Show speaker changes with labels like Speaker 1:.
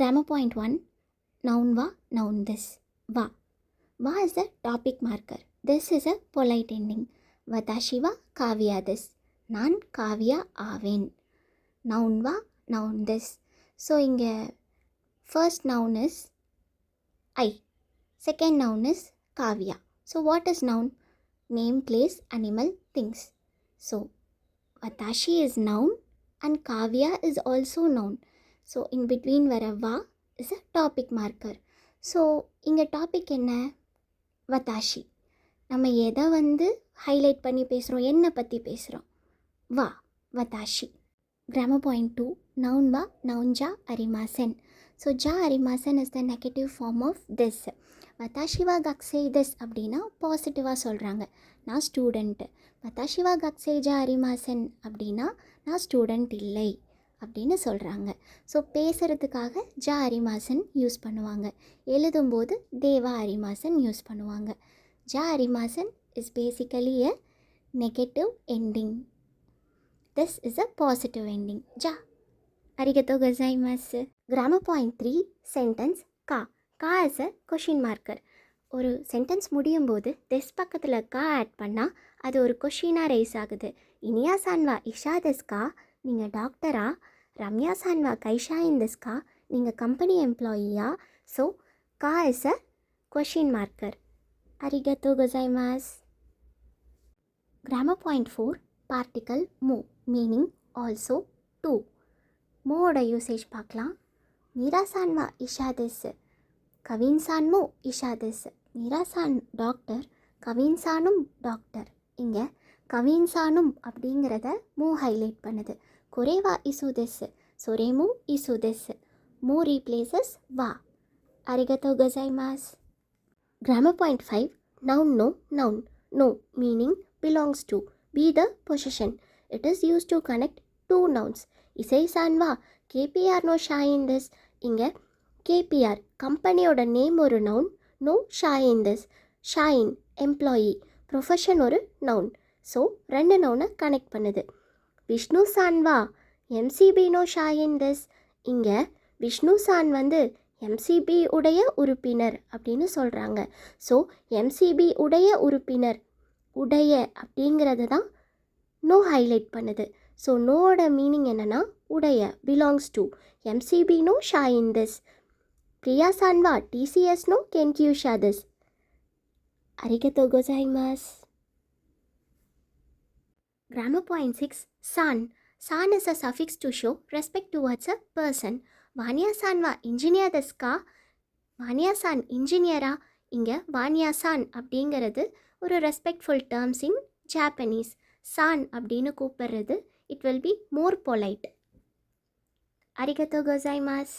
Speaker 1: Grammar point 1. Noun va, noun this. Va. Va is a topic marker. This is a polite ending. Watashi wa Kavya this. நான் காவியா ஆவேன். Noun va, noun this. So இங்கே first noun is I. Second noun is Kavya. So what is noun? Name, place, animal, things. So Watashi is noun and Kavya is also noun. So in between வர va is a topic marker. So இங்கே topic என்ன? வத்தாஷி. நம்ம எதை highlight பண்ணி பேசுகிறோம், என்ன பற்றி பேசுகிறோம்? வா, வத்தாஷி. Grammar point 2. நவுன் வா, நவுன் ஜா அரிமாசன். ஸோ ஜா அரிமாசன் is the negative form of this. வத்தாஷிவா கக்ஸே திஸ் அப்படின்னா பாசிட்டிவாக சொல்கிறாங்க, நான் ஸ்டூடெண்ட்டு. வத்தாஷிவா கக்ஸே ஜா அரிமாசன் அப்படின்னா நான் ஸ்டூடெண்ட் இல்லை அப்படின்னு சொல்கிறாங்க. ஸோ பேசுகிறதுக்காக ஜா அரிமாசன் யூஸ் பண்ணுவாங்க, எழுதும்போது தேவா அரிமாசன் யூஸ் பண்ணுவாங்க. ஜா அரிமாசன் is basically a negative ending. This is a positive ending. ஜா. அரிகத்தோ கசாய்மாஸ். Grammar point 3. சென்டென்ஸ் கா. கா இஸ் அ கொஷின் மார்க்கர். ஒரு சென்டென்ஸ் முடியும் போது திஸ் பக்கத்தில் கா ஆட் பண்ணால் அது ஒரு கொஷினாக ரைஸ் ஆகுது. இனியா சான்வா இஷா திஸ்கா, நீங்கள் டாக்டரா? ரம்யா சான்வா கைஷா இன் திஸ்கா, நீங்கள் கம்பெனி எம்ப்ளாயியா? ஸோ கா இஸ் அ கொஷின் மார்க்கர். அரிகத்தோ கோசைமாஸ். Grammar point 4. பார்ட்டிக்கல் மோ, மீனிங் ஆல்சோ டூ. மோவோட யூசேஜ் பார்க்கலாம். மீரா சான்வா இஷா திஸ், கவின் சான்மோ இஷா திஸ். மீரா சான் டாக்டர், கவின் சானும் டாக்டர். இங்கே கவின் சானும் அப்படிங்கிறத மோ ஹைலைட் பண்ணுது. குறைவா இசு திஸ், சொரேமு இசு திஸ். மோ ரீப்ளேசஸ் வா. அரிகத்தோ கோசைமாஸ். Grammar point 5. நவுன் நோ, நவுன் நோ மீனிங் பிலாங்ஸ் டு, பி the position. It is use to connect two nouns. இசை சான்வா கேபிஆர் நோ ஷாயின் திஸ். இங்கே கேபிஆர் கம்பெனியோட நேம் ஒரு நவுன், நோ ஷாயின் திஸ். ஷாயின் எம்ப்ளாயி, ப்ரொஃபஷன் ஒரு நவுன். ஸோ ரெண்டு நவுனை கனெக்ட் பண்ணுது. விஷ்ணு சான்வா எம்சிபி நோ ஷாயின் திஸ். இங்கே விஷ்ணு சான் எம்சிபி உடைய உறுப்பினர் அப்படின்னு சொல்கிறாங்க. ஸோ எம்சிபி உடைய உறுப்பினர், உடைய அப்படிங்கிறது தான் நோ ஹைலைட் பண்ணுது. ஸோ நோவோட மீனிங் என்னென்னா உடைய, பிலாங்ஸ் டு. எம்சிபி நோ ஷாயின் திஸ். பிரியா சான்வா டிசிஎஸ் நோ கென்கியூஷா திஸ். அரிகத்தோ கோசைமாஸ். Grammar point 6. San. San is a suffix to show respect towards a person. Vanya sanwa engineer deska. Vanya san engineera. இங்கே வானியா சான் அப்படிங்கிறது ஒரு ரெஸ்பெக்ட்ஃபுல் டேர்ம்ஸ் இன் ஜாப்பனீஸ். சான் அப்படின்னு கூப்பிடுறது it will be more polite. அரிகத்தோ கோசைமாஸ்.